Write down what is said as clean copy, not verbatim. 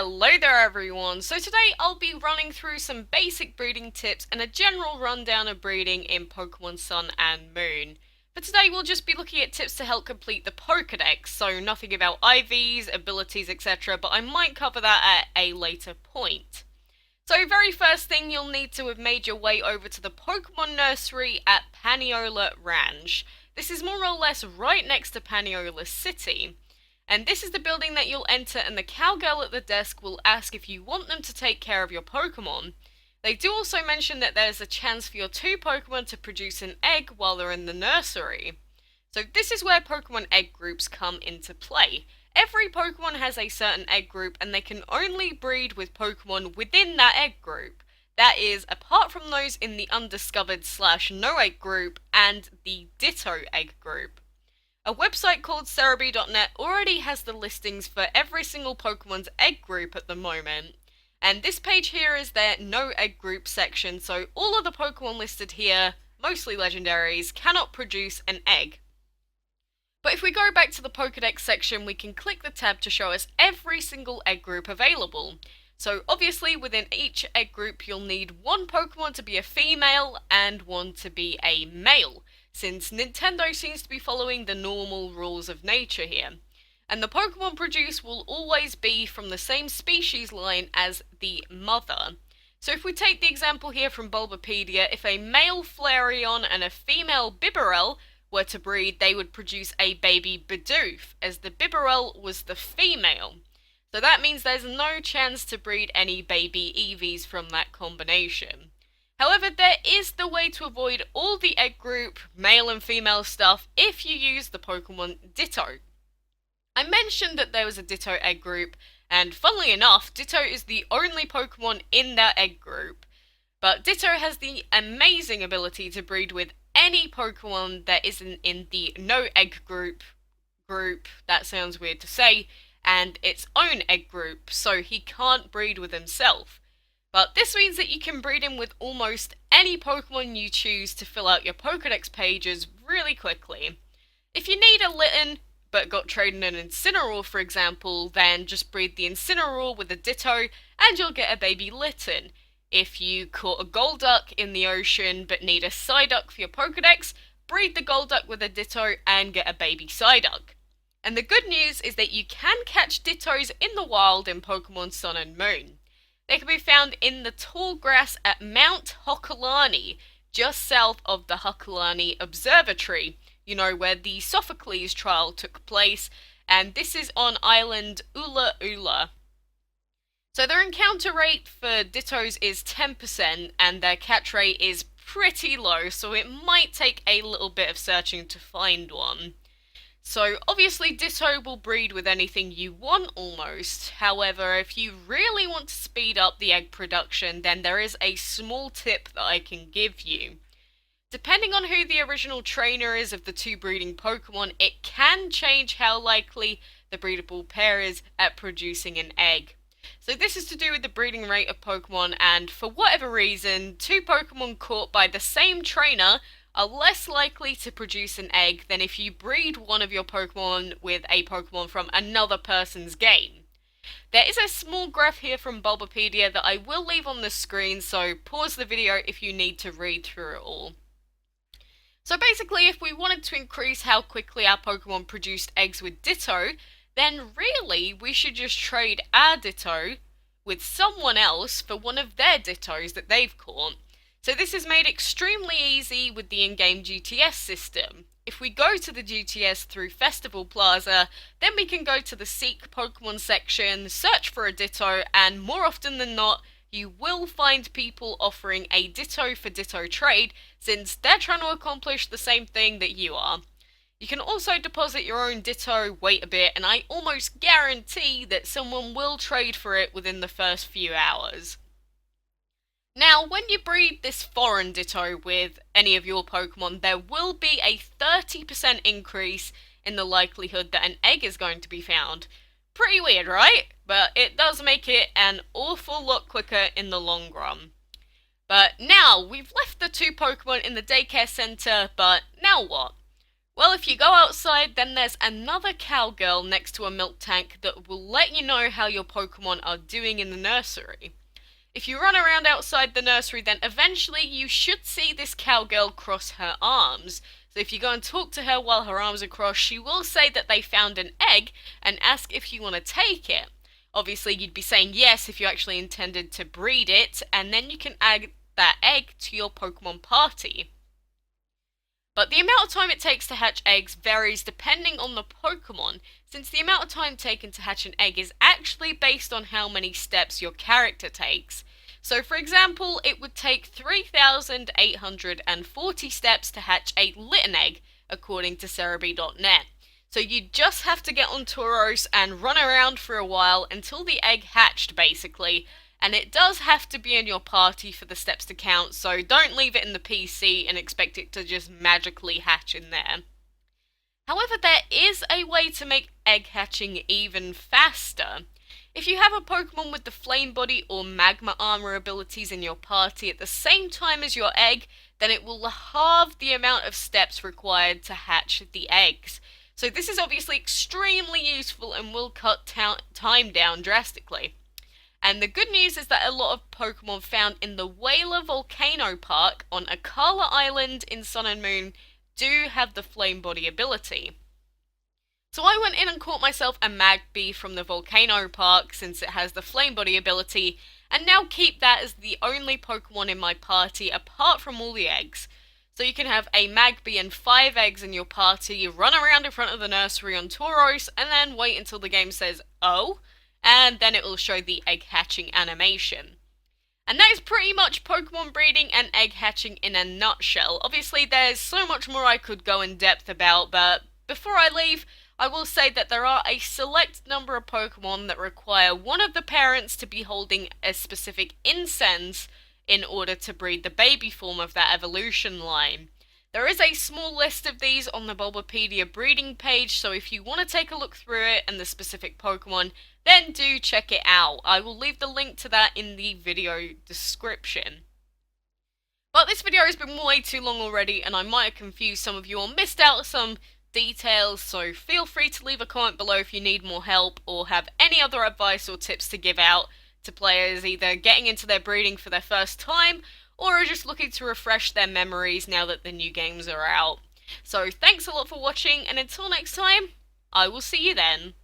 Hello there everyone! So today I'll be running through some basic breeding tips and a general rundown of breeding in Pokemon Sun and Moon. For today we'll just be looking at tips to help complete the Pokedex, so nothing about IVs, abilities, etc, but I might cover that at a later point. So very first thing, you'll need to have made your way over to the Pokemon Nursery at Paniola Ranch. This is more or less right next to Paniola City. And this is the building that you'll enter, and the cowgirl at the desk will ask if you want them to take care of your Pokemon. They do also mention that there's a chance for your two Pokemon to produce an egg while they're in the nursery. So this is where Pokemon egg groups come into play. Every Pokemon has a certain egg group, and they can only breed with Pokemon within that egg group. That is, apart from those in the undiscovered / no egg group and the Ditto egg group. A website called Cerebi.net already has the listings for every single Pokemon's egg group at the moment. And this page here is their no egg group section, so all of the Pokemon listed here, mostly legendaries, cannot produce an egg. But if we go back to the Pokedex section, we can click the tab to show us every single egg group available. So obviously within each egg group you'll need one Pokemon to be a female and one to be a male, since Nintendo seems to be following the normal rules of nature here. And the Pokemon produced will always be from the same species line as the mother. So if we take the example here from Bulbapedia, if a male Flareon and a female Bibarel were to breed, they would produce a baby Bidoof, as the Bibarel was the female. So that means there's no chance to breed any baby Eevees from that combination. However, there is the way to avoid all the egg group, male and female stuff, if you use the Pokemon Ditto. I mentioned that there was a Ditto egg group, and funnily enough, Ditto is the only Pokemon in that egg group. But Ditto has the amazing ability to breed with any Pokemon that isn't in the no egg group, that sounds weird to say, and its own egg group, so he can't breed with himself. But this means that you can breed him with almost any Pokemon you choose to fill out your Pokedex pages really quickly. If you need a Litten, but got traded an Incineroar for example, then just breed the Incineroar with a Ditto and you'll get a baby Litten. If you caught a Golduck in the ocean but need a Psyduck for your Pokedex, breed the Golduck with a Ditto and get a baby Psyduck. And the good news is that you can catch Dittos in the wild in Pokemon Sun and Moon. They can be found in the tall grass at Mount Hokulani, just south of the Hokulani observatory, you know, where the Sophocles trial took place, and this is on island Ula'ula. So their encounter rate for Dittos is 10%, and their catch rate is pretty low, so it might take a little bit of searching to find one. So obviously Ditto will breed with anything you want almost. However, if you really want to speed up the egg production, then there is a small tip that I can give you. Depending on who the original trainer is of the two breeding Pokemon, it can change how likely the breedable pair is at producing an egg. So this is to do with the breeding rate of Pokemon, and for whatever reason, two Pokemon caught by the same trainer are less likely to produce an egg than if you breed one of your Pokemon with a Pokemon from another person's game. There is a small graph here from Bulbapedia that I will leave on the screen, so pause the video if you need to read through it all. So basically, if we wanted to increase how quickly our Pokemon produced eggs with Ditto, then really we should just trade our Ditto with someone else for one of their Dittos that they've caught. So this is made extremely easy with the in-game GTS system. If we go to the GTS through Festival Plaza, then we can go to the Seek Pokemon section, search for a Ditto, and more often than not, you will find people offering a Ditto for Ditto trade, since they're trying to accomplish the same thing that you are. You can also deposit your own Ditto, wait a bit, and I almost guarantee that someone will trade for it within the first few hours. Now, when you breed this foreign Ditto with any of your Pokemon, there will be a 30% increase in the likelihood that an egg is going to be found. Pretty weird, right? But it does make it an awful lot quicker in the long run. But now, we've left the two Pokemon in the daycare center, but now what? Well, if you go outside, then there's another cowgirl next to a milk tank that will let you know how your Pokemon are doing in the nursery. If you run around outside the nursery, then eventually you should see this cowgirl cross her arms. So if you go and talk to her while her arms are crossed, she will say that they found an egg and ask if you want to take it. Obviously, you'd be saying yes if you actually intended to breed it, and then you can add that egg to your Pokemon party. But the amount of time it takes to hatch eggs varies depending on the Pokemon, since the amount of time taken to hatch an egg is actually based on how many steps your character takes. So for example, it would take 3,840 steps to hatch a Litten egg, according to Cerebi.net. So you just have to get on Tauros and run around for a while until the egg hatched, basically. And it does have to be in your party for the steps to count, so don't leave it in the PC and expect it to just magically hatch in there. However, there is a way to make egg hatching even faster. If you have a Pokemon with the Flame Body or Magma Armor abilities in your party at the same time as your egg, then it will halve the amount of steps required to hatch the eggs. So this is obviously extremely useful and will cut time down drastically. And the good news is that a lot of Pokemon found in the Whaler Volcano Park on Akala Island in Sun and Moon do have the Flame Body ability. So I went in and caught myself a Magby from the Volcano Park since it has the Flame Body ability, and now keep that as the only Pokemon in my party apart from all the eggs. So you can have a Magby and 5 eggs in your party, run around in front of the nursery on Tauros, and then wait until the game says, oh, and then it will show the egg hatching animation. And that is pretty much Pokemon breeding and egg hatching in a nutshell. Obviously there's so much more I could go in depth about, but before I leave, I will say that there are a select number of Pokemon that require one of the parents to be holding a specific incense in order to breed the baby form of that evolution line. There is a small list of these on the Bulbapedia breeding page, so if you want to take a look through it and the specific Pokemon, then do check it out. I will leave the link to that in the video description. But this video has been way too long already, and I might have confused some of you or missed out some details, so feel free to leave a comment below if you need more help or have any other advice or tips to give out to players either getting into their breeding for their first time or are just looking to refresh their memories now that the new games are out. So thanks a lot for watching, and until next time, I will see you then.